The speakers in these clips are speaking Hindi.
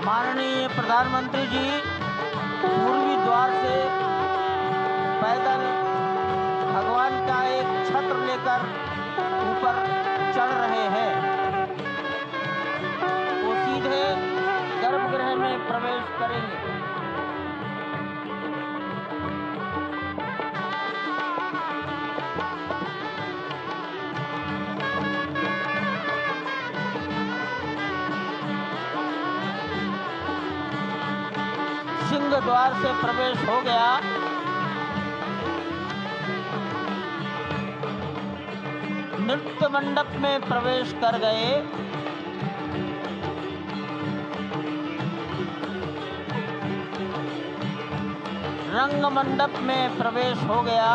माननीय प्रधानमंत्री जी पूर्वी द्वार से पैदल भगवान का एक छत्र लेकर ऊपर चढ़ रहे हैं। वो सीधे गर्भगृह में प्रवेश करेंगे। सिंह द्वार से प्रवेश हो गया। नृत्य मंडप में प्रवेश कर गए। रंग मंडप में प्रवेश हो गया।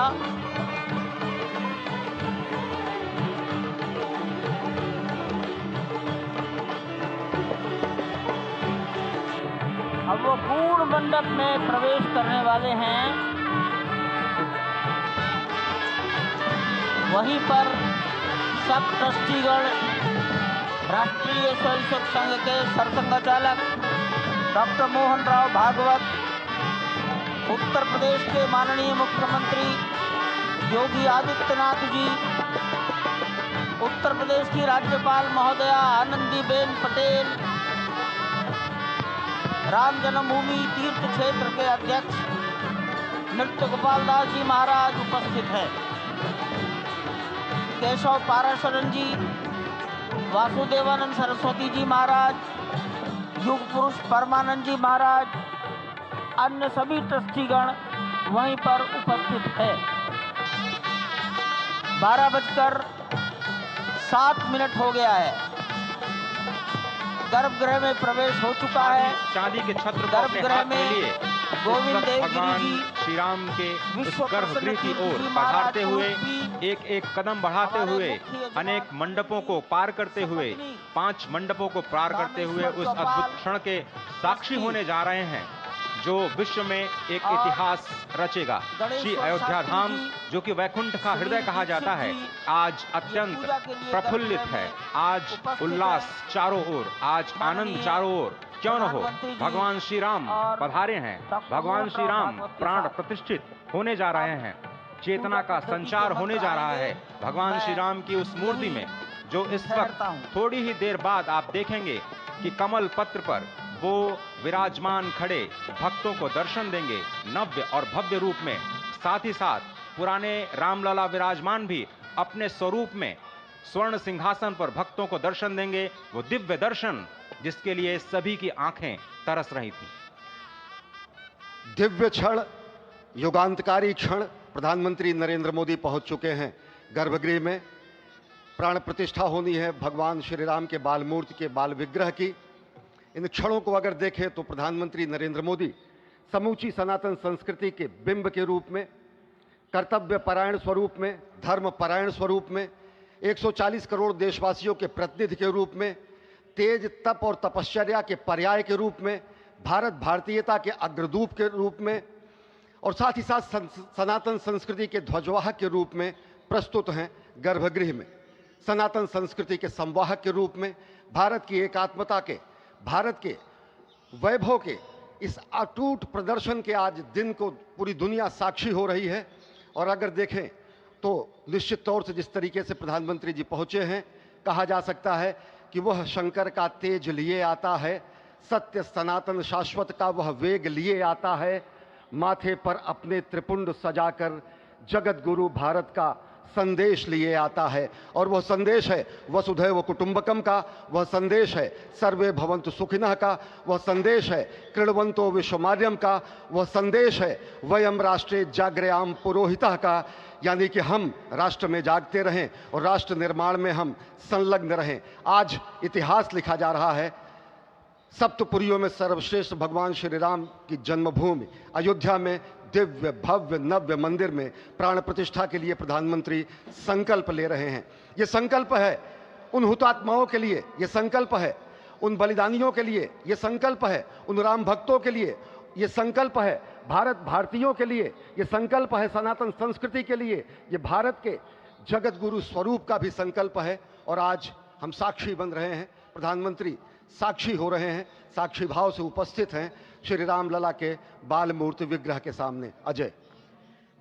अब वो पूर्ण मंडप में प्रवेश करने वाले हैं। वहीं पर सब ट्रस्टीगण, राष्ट्रीय स्वयंसेवक संघ के सरसंघचालक डॉक्टर मोहन राव भागवत, उत्तर प्रदेश के माननीय मुख्यमंत्री योगी आदित्यनाथ जी, उत्तर प्रदेश की राज्यपाल महोदया आनंदीबेन पटेल, राम जन्मभूमि तीर्थ क्षेत्र के अध्यक्ष नृत्य गोपाल दास जी महाराज उपस्थित हैं। केशव पाराशरन जी, वासुदेवानंद सरस्वती जी महाराज, युग पुरुष परमानंद जी महाराज, अन्य सभी ट्रस्टीगण वहीं पर उपस्थित है। 12:07 हो गया है। गर्भगृह में प्रवेश हो चुका है। चांदी के छत्र को अपने गर्भगृह हाथ में में लिए गोविंद देव भगवान जी श्री राम के उस विश्व गर्भगृह की प्रसन्न ओर कीर्ति बढ़ाते महाराज हुए रूपी एक एक कदम बढ़ाते हमारे हुए मुख्य यजमान अनेक मंडपों को पार करते हुए सपत्नी 5 मंडपों को पार करते हुए रामेश्वर उस गोपाल अद्भुत क्षण के साक्षी ट्रस्टी होने जा रहे हैं जो विश्व में एक और इतिहास रचेगा। गणेश श्री और अयोध्या शास्त्री धाम जी, जो कि वैकुंठ का श्री हृदय कहा जाता है, दीक्षित जी, आज पूजा अत्यंत के लिए प्रफुल्लित गर्भगृह है। में आज उपस्थित उल्लास है। चारों ओर, आज आनंद माननीय चारों ओर। क्यों न हो, प्रधानमंत्री जी भगवान श्री राम और पधारे हैं। डॉक्टर भगवान मोहन श्री राव राम भागवत के प्राण साथ प्रतिष्ठित होने जा रहे हैं। चेतना का पद्धति के संचार होने मंत्र जा रहा आएंगे। है भगवान श्री राम की उस मूर्ति में, जो इस वक्त ठहरता हूं। थोड़ी ही देर बाद आप देखेंगे कि कमल पत्र पर वो विराजमान खड़े भक्तों को दर्शन देंगे नव्य और भव्य रूप में। साथ ही साथ पुराने रामलला विराजमान भी अपने स्वरूप में स्वर्ण सिंहासन पर भक्तों को दर्शन देंगे। वो दिव्य दर्शन जिसके लिए सभी की आंखें तरस रही थी। दिव्य क्षण, युगांतकारी क्षण। प्रधानमंत्री नरेंद्र मोदी पहुंच चुके हैं गर्भगृह में। प्राण प्रतिष्ठा होनी है भगवान श्री राम के बाल मूर्ति के बाल विग्रह की। इन क्षणों को अगर देखें तो प्रधानमंत्री नरेंद्र मोदी समूची सनातन संस्कृति के बिंब के रूप में, कर्तव्य परायण स्वरूप में, धर्म परायण स्वरूप में, 140 करोड़ देशवासियों के प्रतिनिधि के रूप में, तेज तप और तपश्चर्या के पर्याय के रूप में, भारत भारतीयता के अग्रदूत के रूप में और साथ ही साथ सनातन संस्कृति के ध्वजवाहक के रूप में प्रस्तुत हैं गर्भगृह में। सनातन संस्कृति के संवाहक के रूप में, भारत की एकात्मता के, भारत के वैभव के इस अटूट प्रदर्शन के आज दिन को पूरी दुनिया साक्षी हो रही है। और अगर देखें तो निश्चित तौर से जिस तरीके से प्रधानमंत्री जी पहुंचे हैं, कहा जा सकता है कि वह शंकर का तेज लिए आता है, सत्य सनातन शाश्वत का वह वेग लिए आता है, माथे पर अपने त्रिपुंड सजाकर जगत गुरु भारत का संदेश लिए आता है। और वह संदेश है वसुधैव कुटुंबकम का, वह संदेश है सर्वे भवन्तु सुखिनः का, वह संदेश है कृण्वन्तो विश्वमार्यम का, वह संदेश है वयम राष्ट्रे जाग्रयाम पुरोहितः का, यानी कि हम राष्ट्र में जागते रहें और राष्ट्र निर्माण में हम संलग्न रहें। आज इतिहास लिखा जा रहा है। सप्तपुरियों में सर्वश्रेष्ठ भगवान श्री राम की जन्मभूमि अयोध्या में दिव्य भव्य नव्य मंदिर में प्राण प्रतिष्ठा के लिए प्रधानमंत्री संकल्प ले रहे हैं। ये संकल्प है उन हुतात्माओं के लिए, ये संकल्प है उन बलिदानियों के लिए, ये संकल्प है उन राम भक्तों के लिए, ये संकल्प है भारत भारतीयों के लिए, ये संकल्प है सनातन संस्कृति के लिए, ये भारत के जगत गुरु स्वरूप का भी संकल्प है। और आज हम साक्षी बन रहे हैं। प्रधानमंत्री साक्षी हो रहे हैं, साक्षी भाव से उपस्थित हैं श्री राम लला के बाल मूर्ति विग्रह के सामने। अजय,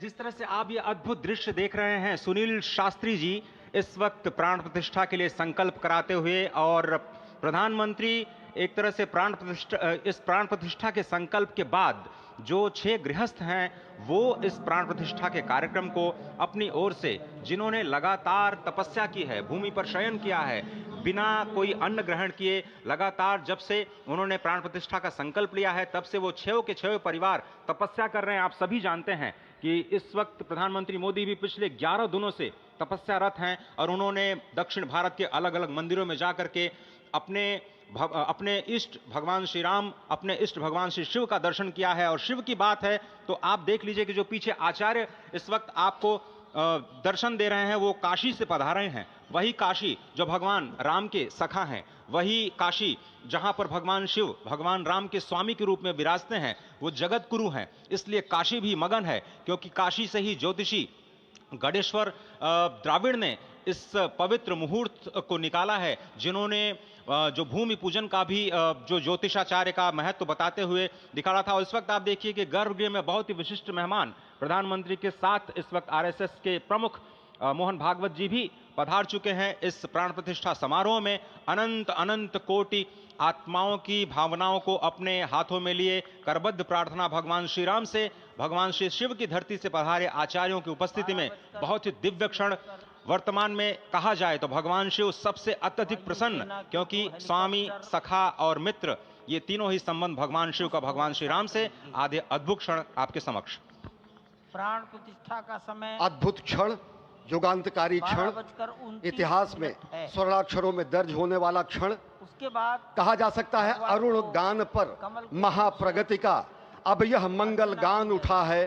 जिस तरह से आप ये अद्भुत दृश्य देख रहे हैं, सुनील शास्त्री जी इस वक्त प्राण प्रतिष्ठा के लिए संकल्प कराते हुए, और प्रधानमंत्री एक तरह से इस प्राण प्रतिष्ठा के संकल्प के बाद जो 6 गृहस्थ हैं वो इस प्राण प्रतिष्ठा के कार्यक्रम को अपनी ओर से, जिन्होंने लगातार तपस्या की है, भूमि पर शयन किया है, बिना कोई अन्न ग्रहण किए, लगातार जब से उन्होंने प्राण प्रतिष्ठा का संकल्प लिया है तब से वो 6 के 6 परिवार तपस्या कर रहे हैं। आप सभी जानते हैं कि इस वक्त प्रधानमंत्री मोदी भी पिछले 11 दिनों से तपस्यारत हैं और उन्होंने दक्षिण भारत के अलग अलग मंदिरों में जाकर के अपने इष्ट भगवान श्री राम, अपने इष्ट भगवान श्री शिव का दर्शन किया है। और शिव की बात है तो आप देख लीजिए कि जो पीछे आचार्य इस वक्त आपको दर्शन दे रहे हैं वो काशी से पधारे हैं। वही काशी जो भगवान राम के सखा हैं, वही काशी जहां पर भगवान शिव भगवान राम के स्वामी के रूप में विराजते हैं, वो जगत गुरु हैं। इसलिए काशी भी मगन है, क्योंकि काशी से ही ज्योतिषी गणेश्वर द्राविड़ ने इस पवित्र मुहूर्त को निकाला है, जिन्होंने जो भूमि पूजन का भी जो ज्योतिषाचार्य का महत्व बताते हुए दिखाया था। और इस वक्त आप देखिए कि गर्भगृह में बहुत ही विशिष्ट मेहमान प्रधानमंत्री के साथ इस वक्त आरएसएस के प्रमुख मोहन भागवत जी भी पधार चुके हैं। इस प्राण प्रतिष्ठा समारोह में अनंत अनंत कोटि आत्माओं की भावनाओं को अपने हाथों में लिए करबद्ध प्रार्थना भगवान श्री राम से, भगवान श्री शिव की धरती से पधारे आचार्यों की उपस्थिति में बहुत ही दिव्य क्षण। वर्तमान में कहा जाए तो भगवान शिव सबसे अत्यधिक प्रसन्न, क्योंकि स्वामी, सखा और मित्र ये तीनों ही संबंध भगवान शिव का भगवान श्री राम से। आधे अद्भुत क्षण आपके समक्ष। प्राण प्रतिष्ठा का समय अद्भुत क्षण, युगांतकारी क्षण, 12:29 इतिहास में है। स्वर्णाक्षरों में दर्ज होने वाला क्षण। उसके बाद कहा जा सकता है अरुण गान पर महाप्रगति का अब यह मंगल गान उठा है।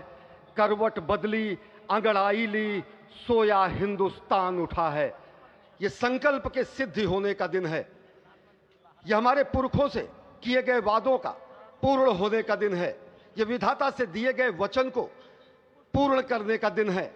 करवट बदली अंगड़ाई ली सोया हिंदुस्तान उठा है। यह संकल्प के सिद्धि होने का दिन है। यह हमारे पुरखों से किए गए वादों का पूर्ण होने का दिन है। यह विधाता से दिए गए वचन को पूर्ण करने का दिन है।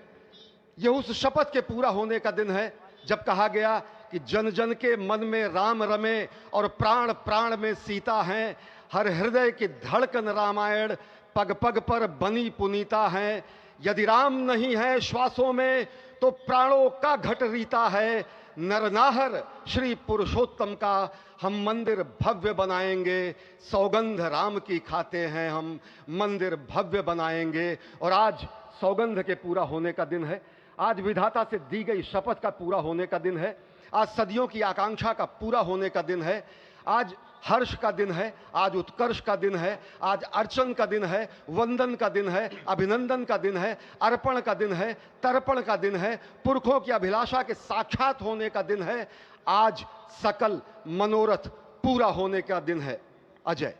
यह उस शपथ के पूरा होने का दिन है जब कहा गया कि जन जन के मन में राम रमे और प्राण प्राण में सीता हैं। हर हृदय की धड़कन रामायण पग पग पर बनी पुनीता है। यदि राम नहीं है श्वासों में तो प्राणों का घट रीता है। नरनाहर श्री पुरुषोत्तम का हम मंदिर भव्य बनाएंगे। सौगंध राम की खाते हैं हम, मंदिर भव्य बनाएंगे। और आज सौगंध के पूरा होने का दिन है। आज विधाता से दी गई शपथ का पूरा होने का दिन है। आज सदियों की आकांक्षा का पूरा होने का दिन है। आज हर्ष का दिन है, आज उत्कर्ष का दिन है, आज अर्चन का दिन है, वंदन का दिन है, अभिनंदन का दिन है, अर्पण का दिन है, तर्पण का दिन है, पुरखों की अभिलाषा के साक्षात होने का दिन है। आज सकल मनोरथ पूरा होने का दिन है। अजय,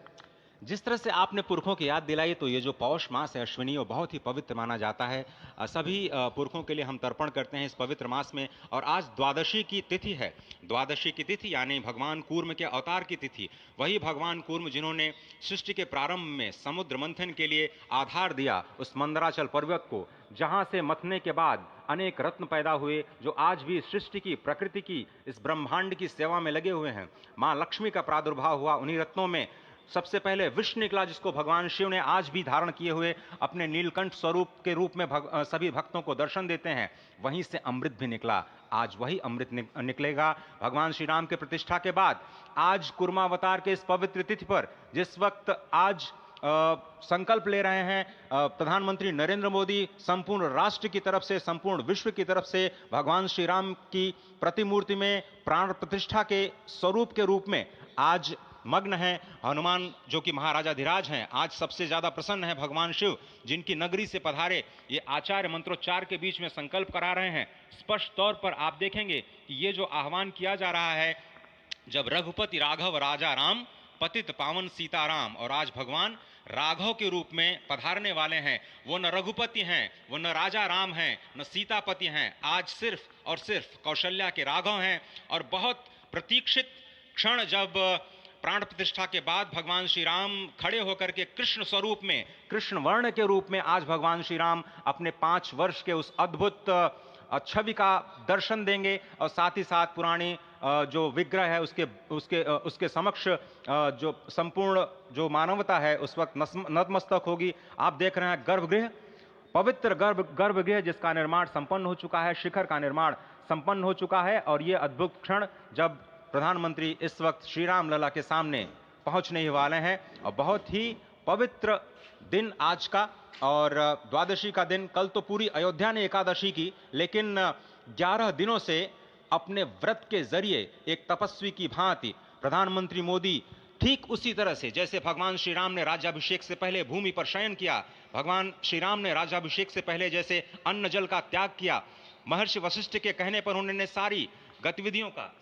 जिस तरह से आपने पुरखों की याद दिलाई, तो ये जो पौष मास है अश्विनी, वो बहुत ही पवित्र माना जाता है। सभी पुरखों के लिए हम तर्पण करते हैं इस पवित्र मास में। और आज द्वादशी की तिथि है। द्वादशी की तिथि यानी भगवान कूर्म के अवतार की तिथि। वही भगवान कूर्म जिन्होंने सृष्टि के प्रारंभ में समुद्र मंथन के लिए आधार दिया उस मंदराचल पर्वत को, जहां से मथने के बाद अनेक रत्न पैदा हुए, जो आज भी सृष्टि की, प्रकृति की, इस ब्रह्मांड की सेवा में लगे हुए हैं। माँ लक्ष्मी का प्रादुर्भाव हुआ उन्हीं रत्नों में। सबसे पहले विष निकला, जिसको भगवान शिव ने आज भी धारण किए हुए अपने नीलकंठ स्वरूप के रूप में सभी भक्तों को दर्शन देते हैं। वहीं से अमृत भी निकला। आज वही अमृत निकलेगा भगवान श्री राम के प्रतिष्ठा के बाद। आज कुर्मावतार के इस पवित्र तिथि पर, जिस वक्त आज संकल्प ले रहे हैं प्रधानमंत्री नरेंद्र मोदी, संपूर्ण राष्ट्र की तरफ से, संपूर्ण विश्व की तरफ से भगवान श्री राम की प्रतिमूर्ति में प्राण प्रतिष्ठा के स्वरूप के रूप में आज मग्न है। हनुमान जो कि महाराजाधिराज हैं, आज सबसे ज्यादा प्रसन्न है भगवान शिव, जिनकी नगरी से पधारे ये आचार्य मंत्रोच्चार के बीच में संकल्प करा रहे हैं। स्पष्ट तौर पर आप देखेंगे कि ये जो आह्वान किया जा रहा है, जब रघुपति राघव राजा राम, पतित पावन सीताराम, और आज भगवान राघव के रूप में पधारने वाले हैं। वो न रघुपति हैं, वो न राजा राम हैं, न सीतापति हैं। आज सिर्फ और सिर्फ कौशल्या के राघव हैं। और बहुत प्रतीक्षित क्षण, जब प्राण प्रतिष्ठा के बाद भगवान श्री राम खड़े होकर के कृष्ण स्वरूप में, कृष्ण वर्ण के रूप में आज भगवान श्री राम अपने 5 वर्ष के उस अद्भुत छवि का दर्शन देंगे। और साथ ही साथ पुरानी जो विग्रह है उसके समक्ष जो संपूर्ण जो मानवता है उस वक्त नतमस्तक होगी। आप देख रहे हैं गर्भगृह, पवित्र गर्भगृह जिसका निर्माण संपन्न हो चुका है, शिखर का निर्माण संपन्न हो चुका है। और ये अद्भुत क्षण जब प्रधानमंत्री इस वक्त श्री राम लला के सामने पहुंचने ही वाले हैं। और बहुत ही पवित्र दिन आज का, और द्वादशी का दिन। कल तो पूरी अयोध्या ने एकादशी की, लेकिन 11 दिनों से अपने व्रत के जरिए एक तपस्वी की भांति प्रधानमंत्री मोदी ठीक उसी तरह से जैसे भगवान श्री राम ने राज्याभिषेक से पहले भूमि पर शयन किया, भगवान श्री राम ने राज्याभिषेक से पहले जैसे अन्न जल का त्याग किया, महर्षि वशिष्ठ के कहने पर उन्होंने सारी गतिविधियों का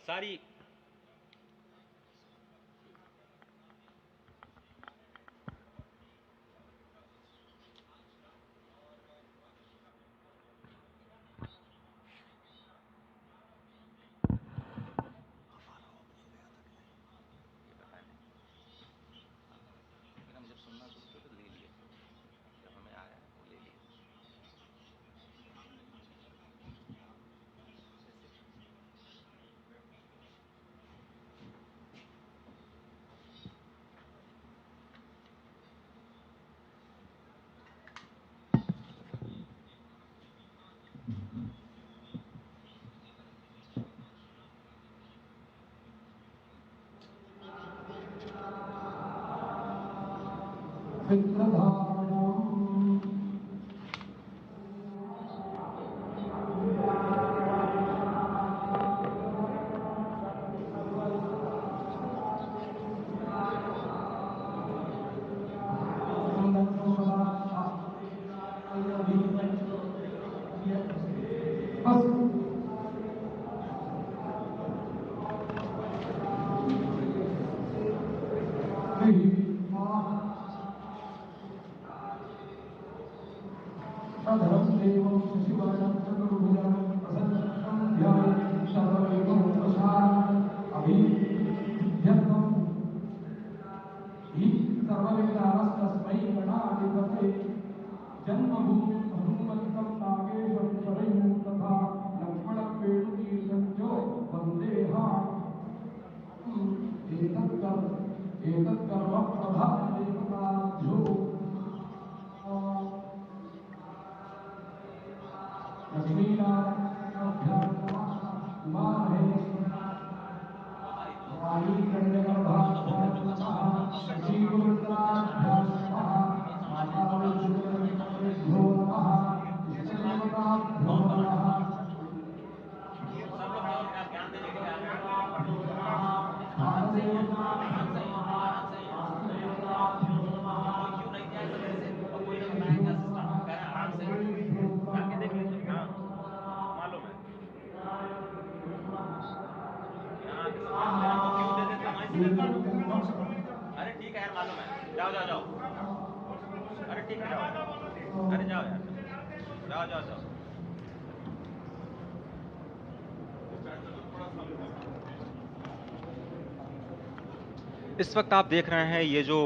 इस वक्त आप देख रहे हैं ये जो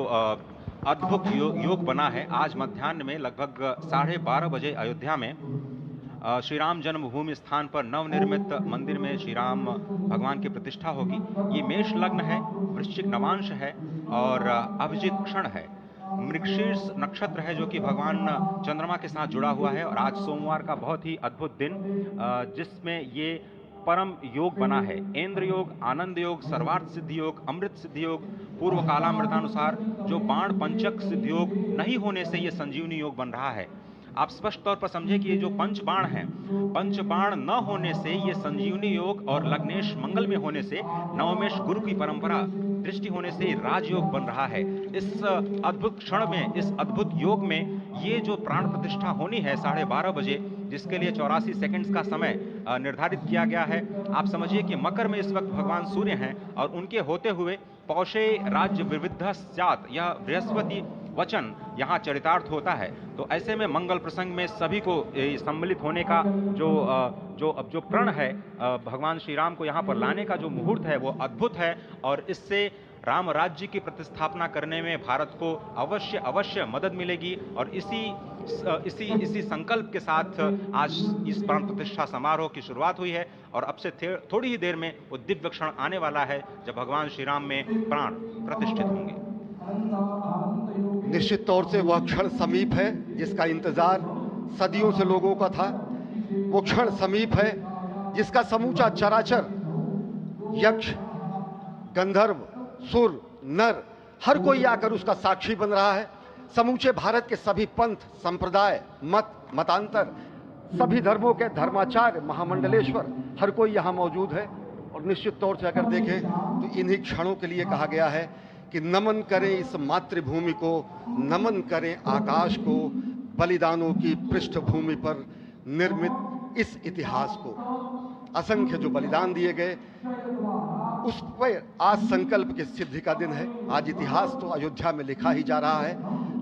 अद्भुत योग बना है। आज मध्याह्न में लगभग 12:30 बजे अयोध्या में श्री राम जन्मभूमि स्थान पर नवनिर्मित मंदिर में श्री राम भगवान की प्रतिष्ठा होगी। ये मेष लग्न है, वृश्चिक नवांश है और अभिजित क्षण है। मृगशीर्ष नक्षत्र है जो कि भगवान चंद्रमा के साथ जुड़ा हुआ है। और आज सोमवार का बहुत ही अद्भुत दिन जिसमें ये परम योग बना है। इंद्र योग, आनंद योग, सर्वार्थ सिद्धि योग, अमृत सिद्धि योग, पूर्व कालामृतानुसार जो बाण पंचक सिद्धि योग नहीं होने से ये संजीवनी योग बन रहा है। आप स्पष्ट तौर पर समझे कि ये जो पंच बाण हैं, पंच बाण न होने से ये संजीवनी योग और लग्नेश मंगल में होने से नवमेश गुरु की परंपरा दृष्टि होने से राजयोग बन रहा है। इस अद्भुत क्षण में, इस अद्भुत योग में ये जो प्राण प्रतिष्ठा होनी है 12:30 बजे, जिसके लिए 84 सेकंड्स का समय निर्धारित किया गया है। आप समझिए कि मकर में इस वक्त भगवान सूर्य हैं और उनके होते हुए पौषे राज्य विविध स्यात्, यह बृहस्पति वचन यहाँ चरितार्थ होता है। तो ऐसे में मंगल प्रसंग में सभी को सम्मिलित होने का जो प्रण है, भगवान श्री राम को यहाँ पर लाने का जो मुहूर्त है वो अद्भुत है। और इससे राम राज्य की प्रतिस्थापना करने में भारत को अवश्य मदद मिलेगी। और इसी संकल्प के साथ आज इस प्राण प्रतिष्ठा समारोह की शुरुआत हुई है और अब से थोड़ी ही देर में वो दिव्य क्षण आने वाला है जब भगवान श्री राम में प्राण प्रतिष्ठित होंगे। निश्चित तौर से वह क्षण समीप है जिसका इंतजार सदियों से लोगों का था। वो क्षण समीप है जिसका समूचा चराचर, यक्ष, गंधर्व, सुर, नर, हर कोई आकर उसका साक्षी बन रहा है। समूचे भारत के सभी पंथ, संप्रदाय, मतांतर, सभी धर्मों के धर्माचार्य, महामंडलेश्वर, हर कोई यहां मौजूद है। और निश्चित तौर से अगर देखें तो इन्हीं क्षणों के लिए कहा गया है कि नमन करें इस मातृभूमि को, नमन करें आकाश को, बलिदानों की पृष्ठभूमि पर निर्मित इस इतिहास को। असंख्य जो बलिदान दिए गए उस पर आज संकल्प की सिद्धि का दिन है। आज इतिहास तो अयोध्या में लिखा ही जा रहा है।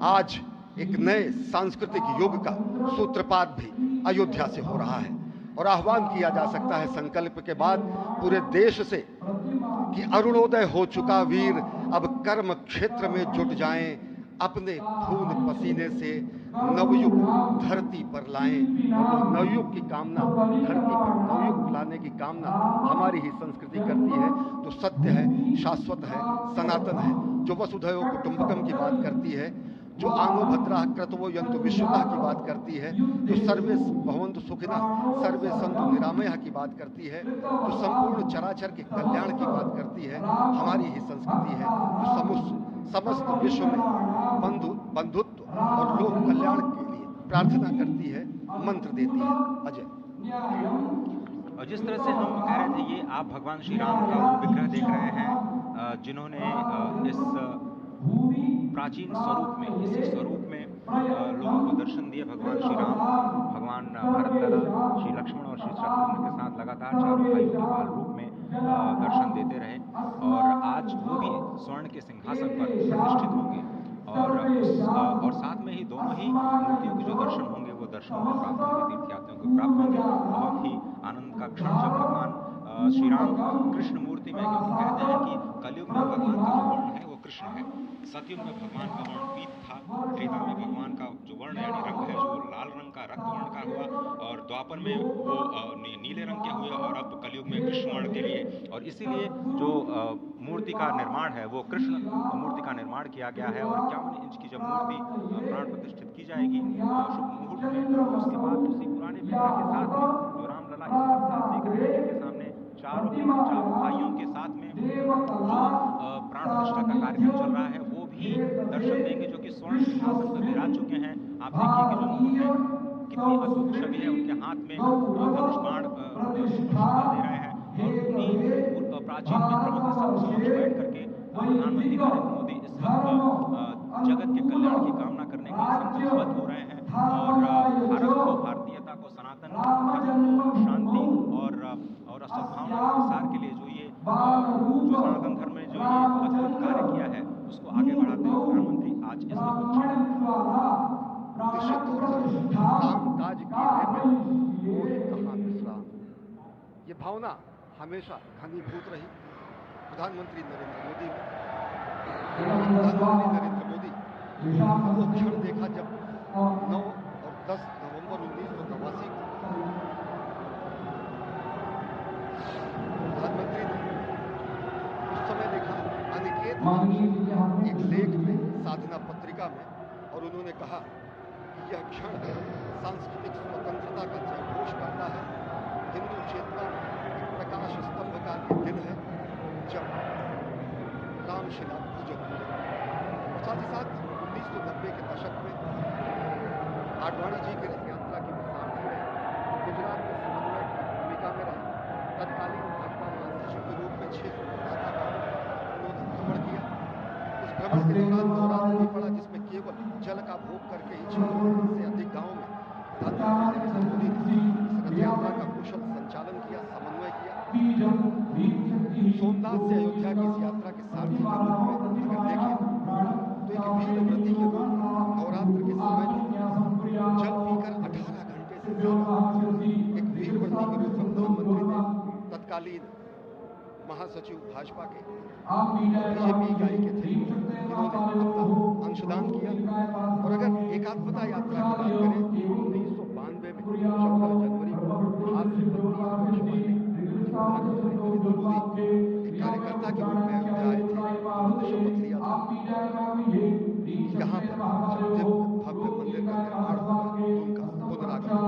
आज एक नए सांस्कृतिक युग का सूत्रपात भी अयोध्या से हो रहा है और आह्वान किया जा सकता है संकल्प के बाद पूरे देश से कि अरुणोदय हो चुका वीर अब कर्म क्षेत्र में जुट जाएं, अपने खून पसीने से नवयुग धरती पर लाएं। और नवयुग की कामना, धरती पर नवयुग लाने की कामना हमारी ही संस्कृति करती है, जो सत्य है, शाश्वत है, सनातन है, जो वसुधैव कुटुंबकम की बात करती है, जो आंगो भद्रा क्रतवो यंतु विश्वतः की बात करती है, जो सर्वे भवन्तु सुखिनः सर्वे सन्तु निरामयः की बात करती है, जो संपूर्ण चराचर के कल्याण की बात करती है, हमारी ही संस्कृति है, जो समस्त विश्व में बंधुत्व और लोक कल्याण के लिए प्रार्थना करती है, मंत्र देती है। अजय, और जिस तरह से हम कह रहे थे, ये आप भगवान श्री राम का वो विग्रह देख रहे हैं जिन्होंने इस प्राचीन स्वरूप में, इसी स्वरूप में लोगों को दर्शन दिए। भगवान श्री राम, भगवान भरतलला, श्री लक्ष्मण और श्री शत्रुघ्न के साथ लगातार चारों भाइयों के बाल रूप में दर्शन देते रहे और आज वो भी स्वर्ण के सिंहासन पर प्रतिष्ठित होंगे और साथ में ही दोनों ही मूर्तियों के जो दर्शन होंगे वो दर्शन को प्राप्त होंगे, तीर्थयात्रियों को प्राप्त होंगे। बहुत ही आनंद का क्षण जब भगवान श्री राम कृष्ण मूर्ति में, क्योंकि कहते हैं कि कलयुग में भगवान का जो वर्ण है वो कृष्ण है, सतयुग में भगवान का वर्ण पीत था, त्रेता में भगवान का जो वर्ण यानी रंग है जो लाल रंग का रक्त वर्ण का हुआ और द्वापर में वो नीले रंग के हुए और अब कलयुग में कृष्ण वर्ण के लिए। और इसीलिए जो मूर्ति का निर्माण है वो कृष्ण मूर्ति का निर्माण किया गया है और 51 इंच की जब मूर्ति प्राण प्रतिष्ठित की जाएगी शुभ मुहूर्त में, उसके बाद उसी पुराने विग्रह के साथ में जो रामलला इस वक्त आप देख रहे हैं जिनके सामने चारों भाइयों के साथ में जो प्राण प्रतिष्ठा का कार्यक्रम चल रहा है वो भी दर्शन देंगे, जो कि स्वर्ण सिंहासन पर विराज चुके हैं। आप देखिए कि जो मुकुट है कितनी अद्भुत छवि है, उनके हाथ में धनुष बाण दे रहे हैं और उन्हीं प्राचीन विग्रहों के समक्ष बैठ करके प्रधानमंत्री नरेंद्र मोदी इस वक्त जगत के कल्याण की कामना करने के लिए संकल्पबद्ध हो रहे हैं और भारत को, भारतीयता को, सनातन धर्म को शांति और सद्भावना के प्रसार के लिए जो सनातन धर्म में जो ये अद्भुत कार्य किया है उसको आगे बढ़ाते हुए प्रधानमंत्री आज इस काम काज कहाँ विश्राम, ये भावना हमेशा घनीभूत रही प्रधानमंत्री नरेंद्र मोदी वो क्षण देखा जब 9 और 10 नवंबर 1989 को प्रधानमंत्री ने उस समय लिखा अनिकेत एक लेख में, साधना पत्रिका में, और उन्होंने कहा कि यह क्षण सांस्कृतिक स्वतंत्रता का जयघोष करता है, हिंदू चेतना प्रकाश स्तंभ का दिन है जब रामशिला पूजन हुए। और साथ ही साथ 1990 के दशक में आडवाणी जी की रथ यात्रा की सारथी रहे, गुजरात में समन्वय की भूमिका में रहे, तत्कालीन भाजपा महासचिव के रूप में 6 उन्होंने भ्रमण किया। उस भ्रमण के दौरान नवरात्र भी पड़ा जिसमें केवल जल का भोग करके ही 6 से अधिक गाँव में प्रधानमंत्री नरेंद्र मोदी ने इस रथ यात्रा का कुशल संचालन किया, समन्वय किया। सोमनाथ से अयोध्या की इस यात्रा के सारथी के रूप में अगर देखें तो एक वीर व्रती के रूप में नवरात्र के समय में जल पीकर 18 घंटे से ज्यादा एक वीर व्रती के रूप में प्रधानमंत्री ने तत्कालीन महासचिव भाजपा के बीजेपी इकाई के थे, इन्होंने अपना अंशदान किया। और अगर एकात्मता यात्रा की बात करें, 1992 में 14 जनवरी को आज से 32 वर्ष पहले प्रधानमंत्री नरेंद्र मोदी एक कार्यकर्ता के रूप में अयोध्या आए थे। शपथ लिया था यहाँ पर दिव्य भव्य मंदिर का निर्माण होगा, उनका पुनरागमन होगा।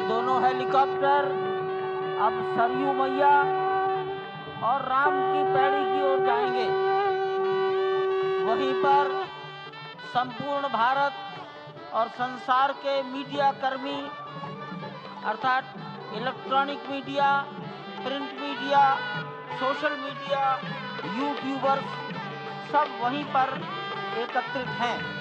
और हेलीकॉप्टर अब सरयू मैया और राम की पैड़ी की ओर जाएंगे। वहीं पर संपूर्ण भारत और संसार के मीडिया कर्मी अर्थात electronic media, print media, social media, YouTubers सब वहीं पर एकत्रित हैं।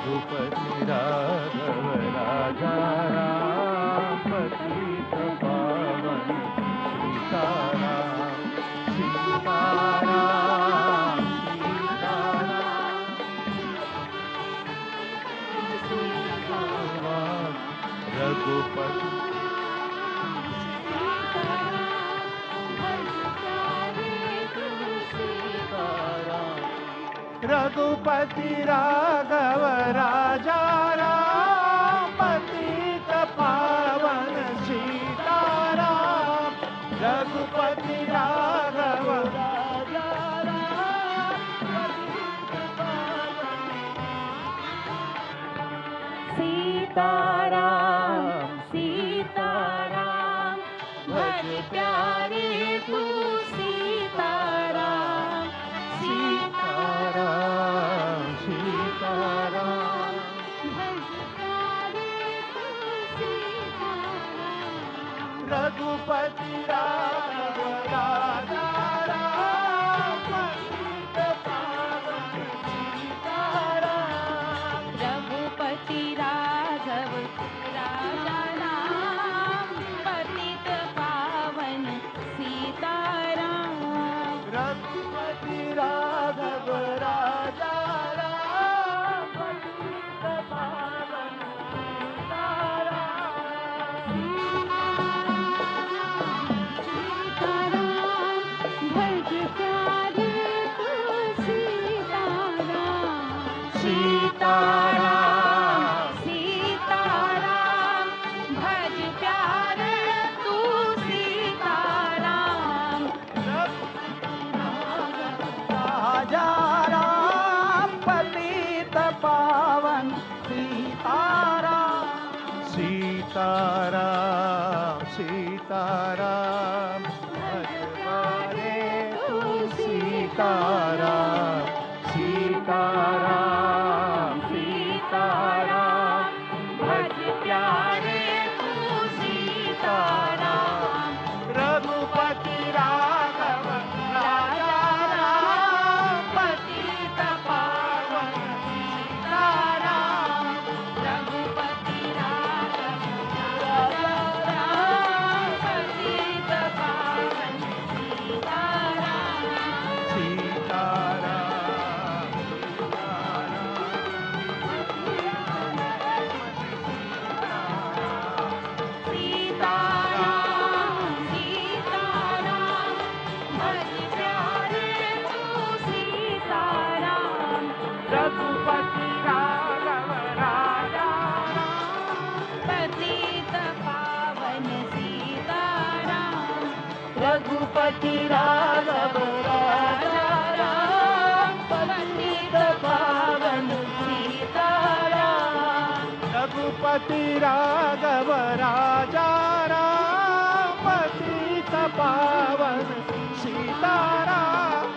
रघुपति राघव राजा राम पतित पावन सीताराम सीताराम सीताराम रघुपति रघुपति राघव राजा राम पतित पावन सीताराम रघुपति राघव राजा राम पतित पावन सीताराम सीताराम भज प्यारे तू सीताराम सीताराम सीताराम भज प्यारे तू सीताराम रघुपति राघव राजा राम पतित पावन सीताराम रघुपति राघव राजा राम पतित पावन सीताराम रघुपति राघव राजा राम पतित पावन सीताराम सीताराम भज प्यारे तू सीताराम राजा राम पतित पावन सीताराम सीताराम सीताराम भज प्यारे तू सीताराम सीताराम सीताराम भज प्यारे तू सीताराम रघुपति राघव राजा राम पतित पावन सीताराम रघुपति राघव राजा राम पतित पावन सीताराम सीताराम सीताराम भज प्यारे तू सीताराम रघुपति राघव राजा पतित पावन सीताराम रघुपति राघव राजा राम पतित पावन सीताराम रघुपति राघव राजा राम पतित पावन सीताराम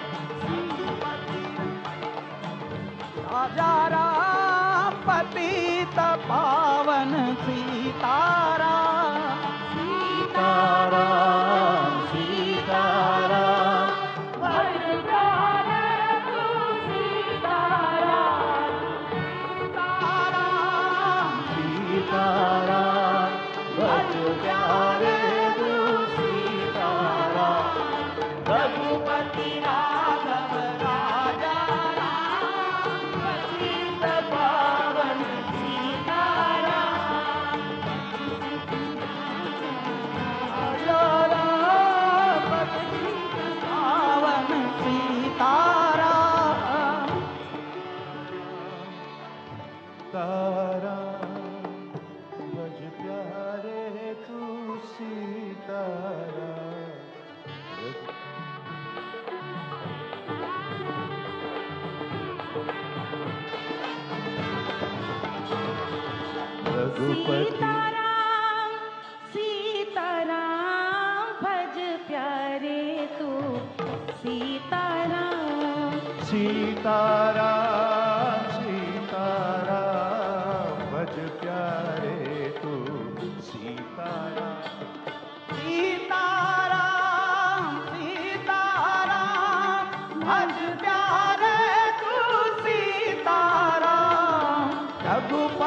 राजा राम पतित पावन सीताराम सीताराम सीताराम भज प्यारे तू सीताराम सीताराम भज प्यारे तू सीताराम रघुपति राघव राजा राम पतित पावन सीताराम राजा राम पतित पावन सीताराम तारा भज प्यारे तू सीताराम रघुपति सीताराम सीताराम भज प्यारे तू सीताराम सीताराम सीताराम भज प्यारे तू सीताराम सीताराम सीताराम भज प्यारे तू सीताराम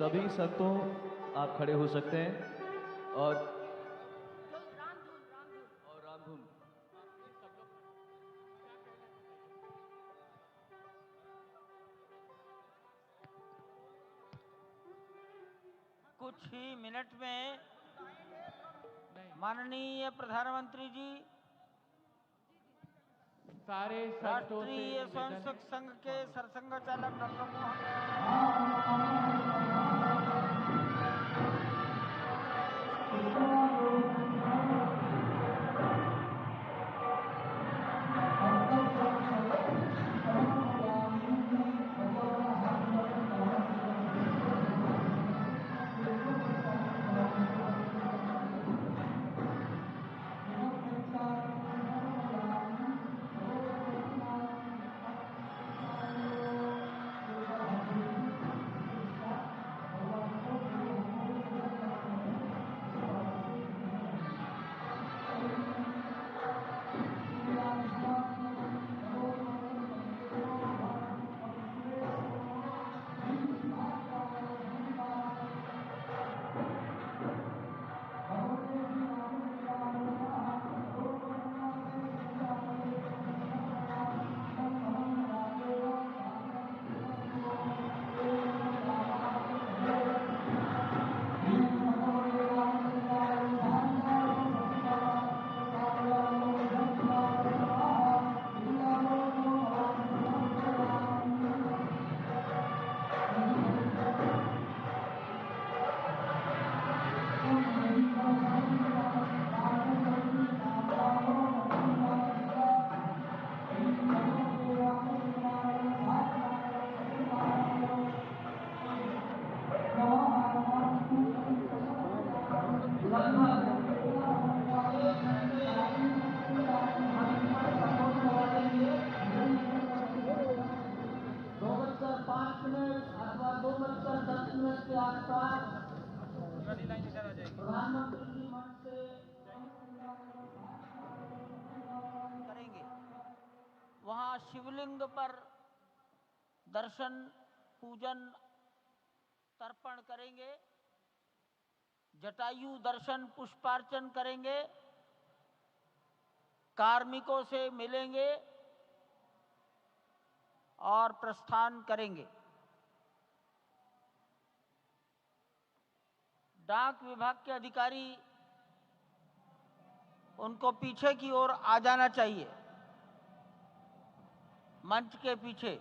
सभी संतों आप खड़े हो सकते हैं और रामधुन कुछ ही मिनट में माननीय प्रधानमंत्री जी सारे संतों से राष्ट्रीय निवेदन स्वयंसेवक संघ के सरसंघ चालक डॉक्टर मोहन करेंगे। वहां शिवलिंग पर दर्शन पूजन तर्पण करेंगे, जटायु दर्शन पुष्पार्चन करेंगे, कार्मिकों से मिलेंगे और प्रस्थान करेंगे। डाक विभाग के अधिकारी उनको पीछे की ओर आ जाना चाहिए, मंच के पीछे।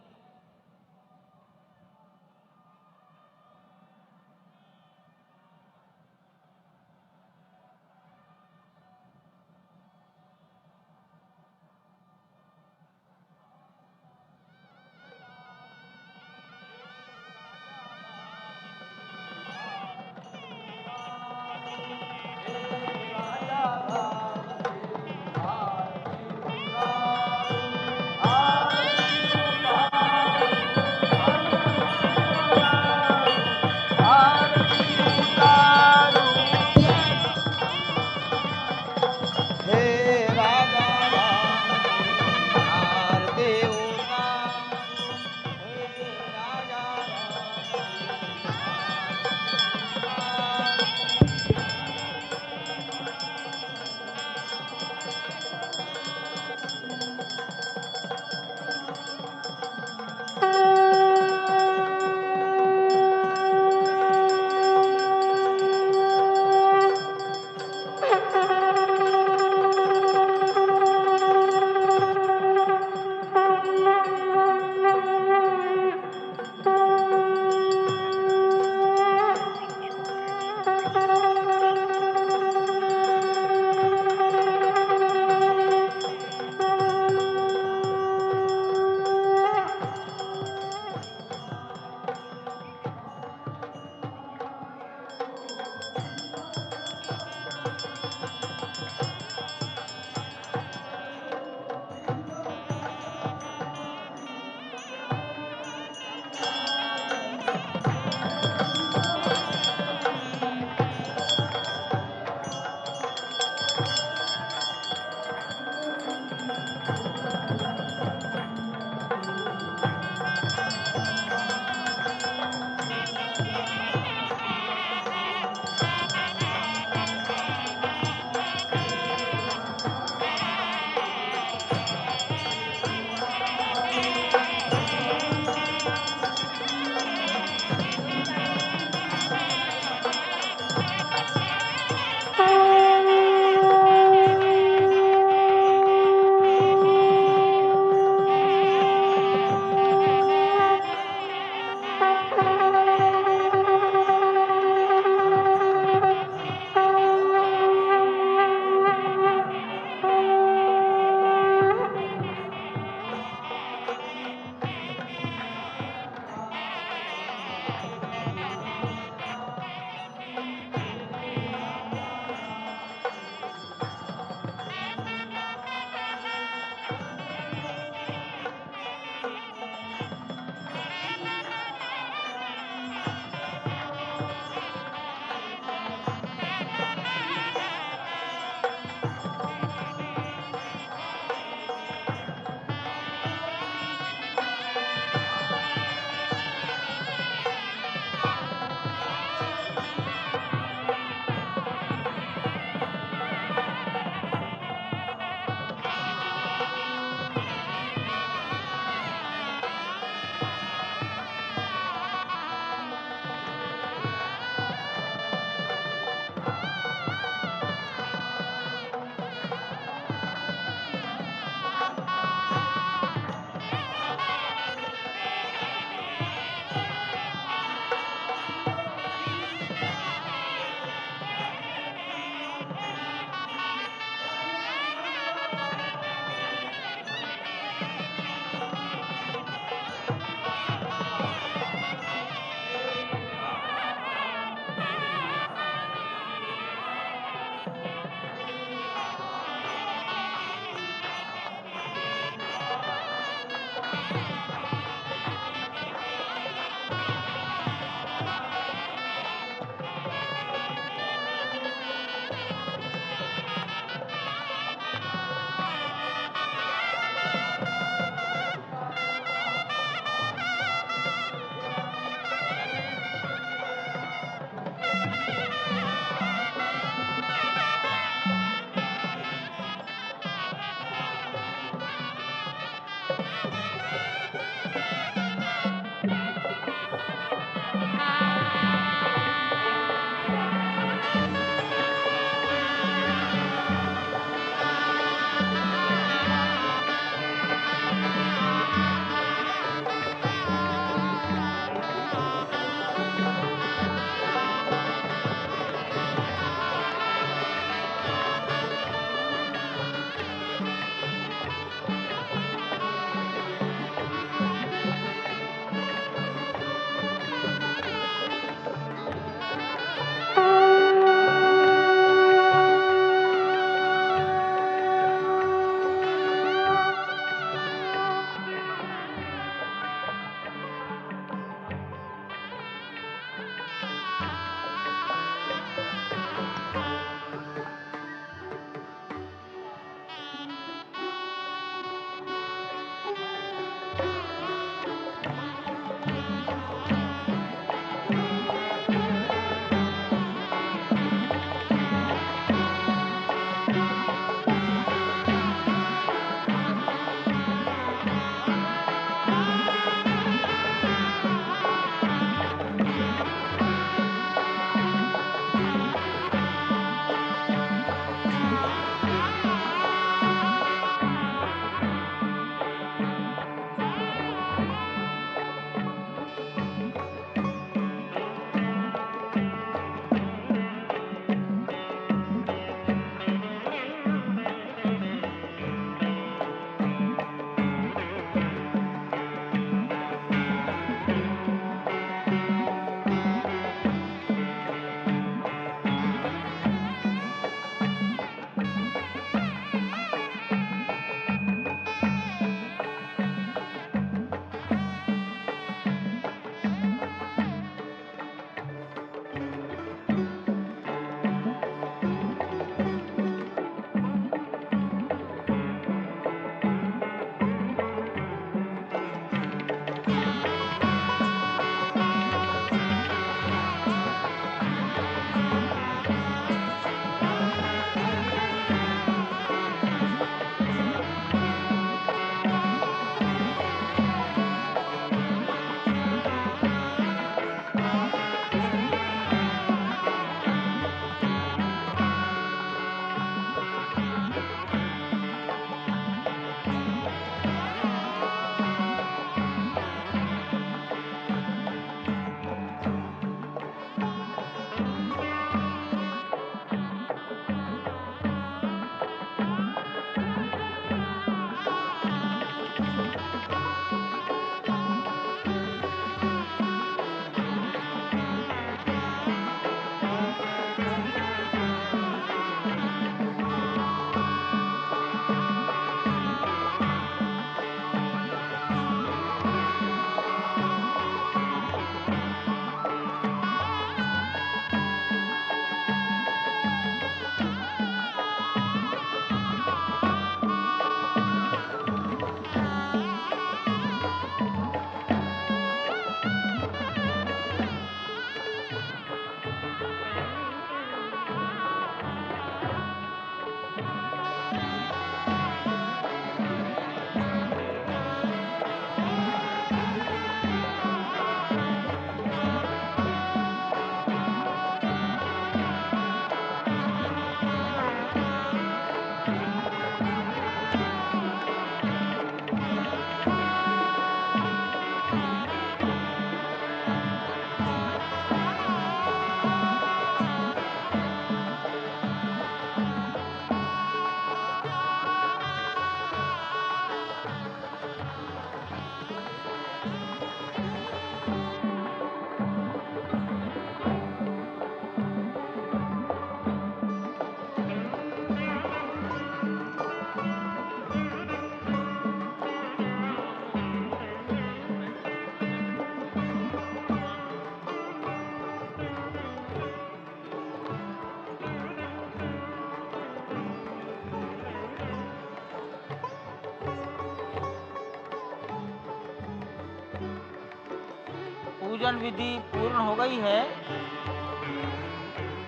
पूजन विधि पूर्ण हो गई है।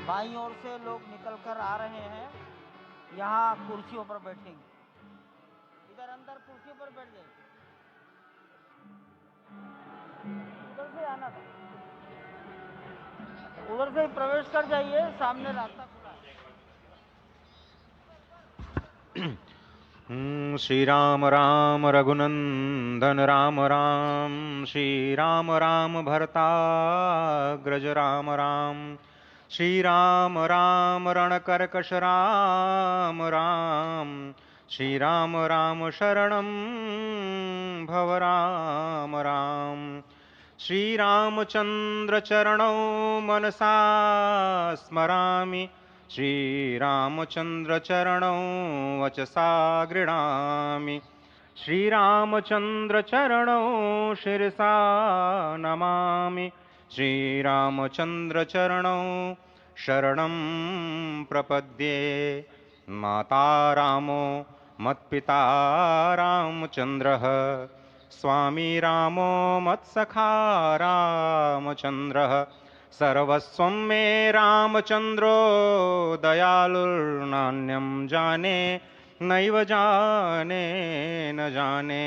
बाईं ओर से लोग निकल कर आ रहे हैं, यहाँ कुर्सियों पर बैठेंगे। इधर अंदर कुर्सियों पर बैठ जाइए। जाना था, उधर से ही प्रवेश कर जाइए, सामने रास्ता खुला है। श्री राम राम रघुनंदन राम राम, श्री राम राम भरताग्रज राम राम, श्री राम राम रणकर्कश राम राम, श्री राम राम शरणं भव राम राम, श्री रामचंद्र चरणौ मनसा स्मरामि, श्री रामचंद्र चरणौ वचसा गृह्णामि, श्री रामचंद्र चरणौ शिरसा नमामि, श्री रामचंद्र चरणौ शरणं प्रपद्ये। माता रामो मत्पिता रामचंद्रः, स्वामी रामो मत्सखा रामचंद्रः, सर्वस्वं मे रामचंद्रो दयालुर्नान्यं जाने नैव जाने न जाने।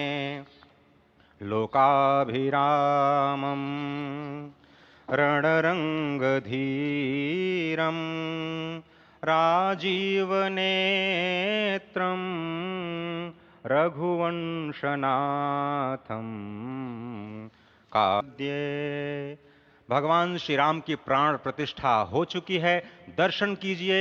लोकाभिरामं रणरंगधीरं राजीवनेत्रं रघुवंशनाथं काद्ये। भगवान श्री राम की प्राण प्रतिष्ठा हो चुकी है। दर्शन कीजिए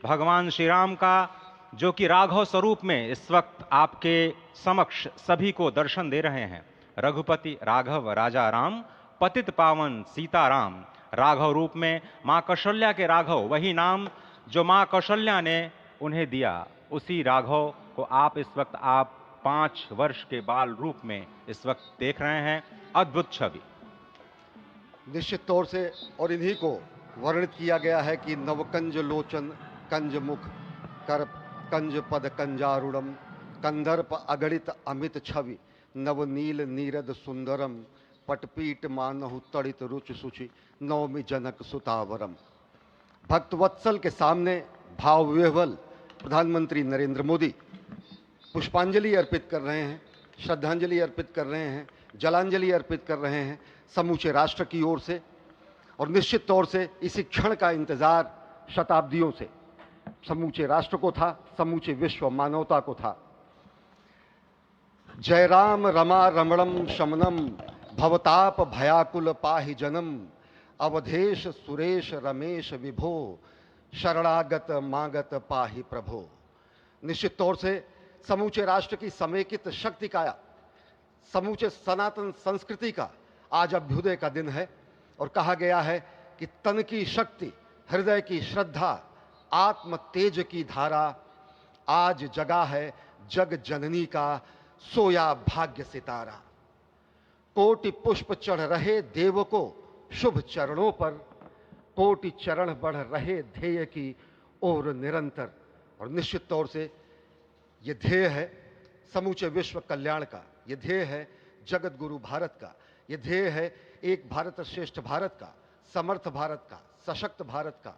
भगवान श्री राम का, जो कि राघव स्वरूप में इस वक्त आपके समक्ष सभी को दर्शन दे रहे हैं। रघुपति राघव राजा राम, पतित पावन सीताराम। राघव रूप में माँ कौशल्या के राघव, वही नाम जो माँ कौशल्या ने उन्हें दिया, उसी राघव को आप इस वक्त 5 वर्ष के बाल रूप में इस वक्त देख रहे हैं। अद्भुत छवि। निश्चित तौर से और इन्हीं को वर्णित किया गया है कि नवकंज लोचन कंज मुख कर कंज पद कंजारूढ़म, कंदर्प अगणित अमित छवि नवनील नीरद सुंदरम, पटपीट मानहु तड़ित रुचि सुचि नवमी जनक सुतावरम। भक्तवत्सल के सामने भाव विह्वल प्रधानमंत्री नरेंद्र मोदी पुष्पांजलि अर्पित कर रहे हैं, श्रद्धांजलि अर्पित कर रहे हैं, जलांजलि अर्पित कर रहे हैं समूचे राष्ट्र की ओर से। और निश्चित तौर से इसी क्षण का इंतजार शताब्दियों से समूचे राष्ट्र को था, समूचे विश्व मानवता को था। जय राम रमा रमणम शमनम, भवताप भयाकुल पाहि जनम, अवधेश सुरेश रमेश विभो, शरणागत मागत पाहि प्रभो। निश्चित तौर से समूचे राष्ट्र की समेकित शक्ति का, समूचे सनातन संस्कृति का आज अभ्युदय का दिन है। और कहा गया है कि तन की शक्ति, हृदय की श्रद्धा, आत्म तेज की धारा आज जगा है जग जननी का सोया भाग्य सितारा। कोटि पुष्प चढ़ रहे देव को शुभ चरणों पर, कोटि चरण बढ़ रहे ध्येय की ओर निरंतर। और निश्चित तौर से ये ध्येय है समूचे विश्व कल्याण का, ये ध्येय है जगत गुरु भारत का, ये ध्येय है एक भारत श्रेष्ठ भारत का, समर्थ भारत का, सशक्त भारत का,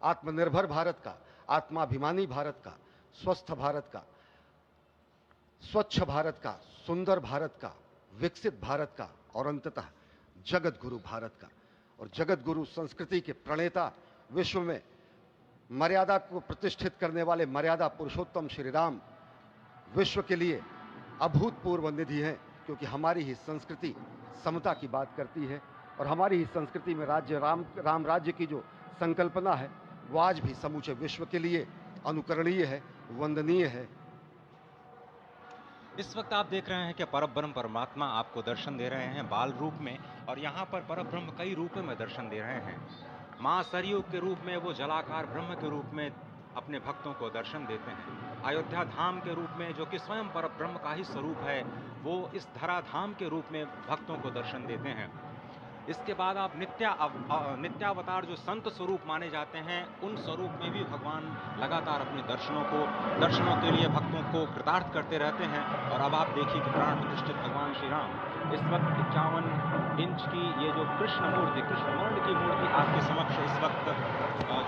आत्मनिर्भर भारत का, आत्माभिमानी भारत का, स्वस्थ भारत का, स्वच्छ भारत का, सुंदर भारत का, विकसित भारत का और अंततः जगत गुरु भारत का। और जगत गुरु संस्कृति के प्रणेता, विश्व में मर्यादा को प्रतिष्ठित करने वाले मर्यादा पुरुषोत्तम श्री राम विश्व के लिए अभूतपूर्व निधि हैं, क्योंकि हमारी ही संस्कृति समता की बात करती है और हमारी ही संस्कृति में राज्य राम राज्य की जो संकल्पना है वो आज भी समूचे विश्व के लिए अनुकरणीय है, वंदनीय है। इस वक्त आप देख रहे हैं कि परब्रह्म परमात्मा आपको दर्शन दे रहे हैं बाल रूप में, और यहाँ पर परब्रह्म कई रूपों में दर्शन दे रहे हैं। माँ सरयू के रूप में वो जलाकार ब्रह्म के रूप में अपने भक्तों को दर्शन देते हैं। अयोध्या धाम के रूप में, जो कि स्वयं परब्रह्म का ही स्वरूप है, वो इस धरा धाम के रूप में भक्तों को दर्शन देते हैं। इसके बाद आप नित्यावतार जो संत स्वरूप माने जाते हैं, उन स्वरूप में भी भगवान लगातार अपने दर्शनों के लिए भक्तों को कृतार्थ करते रहते हैं। और अब आप देखिए कि प्राण प्रतिष्ठित भगवान श्री राम इस वक्त 51 इंच की ये जो कृष्ण वर्ण की मूर्ति आपके समक्ष इस वक्त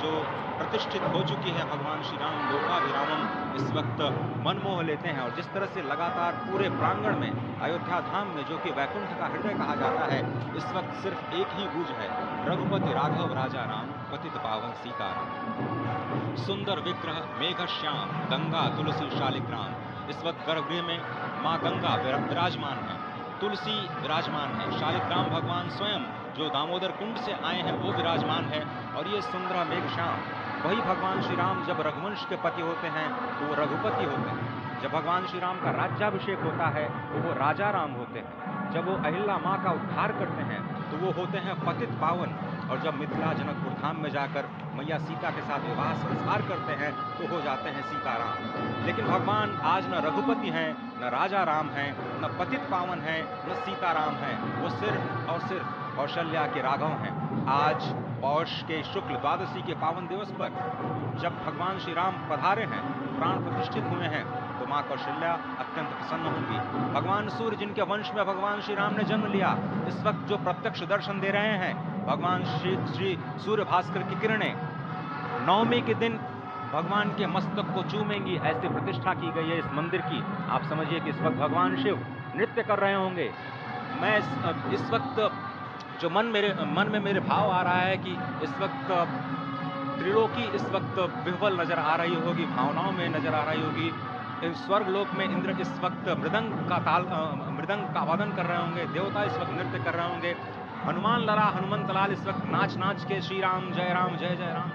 जो प्रतिष्ठित हो चुकी है भगवान श्री राम लोकाभिरामम, इस वक्त मन मोह लेते हैं। और जिस तरह से लगातार पूरे प्रांगण में अयोध्या धाम में, जो कि वैकुंठ का हृदय कहा जाता है, इस वक्त सिर्फ एक ही गूंज है, रघुपति राघव राजा राम, पतित पावन सीताराम। सुंदर विग्रह मेघ श्याम, गंगा तुलसी शालिग्राम। इस वक्त गर्भगृह में माँ गंगा विराजमान है, तुलसी विराजमान है, शालिग्राम भगवान स्वयं जो दामोदर कुंड से आए हैं वो विराजमान है। और ये सुंदर मेघ श्याम, वही भगवान श्री राम जब रघुवंश के पति होते हैं तो वो रघुपति होते हैं। जब भगवान श्री राम का राज्याभिषेक होता है तो वो राजा राम होते हैं। जब वो अहिल्या माँ का उद्धार करते हैं तो वो होते हैं पतित पावन। और जब मिथिला जनकपुर धाम में जाकर मैया सीता के साथ विवाह संस्कार करते हैं तो हो जाते हैं सीताराम। लेकिन भगवान आज न रघुपति हैं, न राजा राम हैं, न पतित पावन हैं, न सीताराम हैं। वो सिर्फ और सिर्फ कौशल्या के राघव हैं। आज पौष के शुक्ल द्वादशी के पावन दिवस पर जब भगवान श्री राम पधारे हैं, प्राण प्रतिष्ठित हुए हैं, तो माँ कौशल्या अत्यंत प्रसन्न होंगी। भगवान सूर्य जिनके वंश में भगवान श्री राम ने जन्म लिया, इस वक्त जो प्रत्यक्ष दर्शन दे रहे हैं, भगवान श्री सूर्य भास्कर की किरणें नवमी के दिन भगवान के मस्तक को चूमेंगी, ऐसी प्रतिष्ठा की गई है इस मंदिर की। आप समझिए कि इस वक्त भगवान शिव नृत्य कर रहे होंगे। मैं इस वक्त जो मन में मेरे भाव आ रहा है कि इस वक्त त्रिलोकी इस वक्त विह्वल नजर आ रही होगी, भावनाओं में नजर आ रही होगी। स्वर्ग लोक में इंद्र इस वक्त मृदंग का वादन कर रहे होंगे, देवता इस वक्त नृत्य कर रहे होंगे। हनुमान लला हनुमंत लाल इस वक्त नाच नाच के श्री राम जय जय राम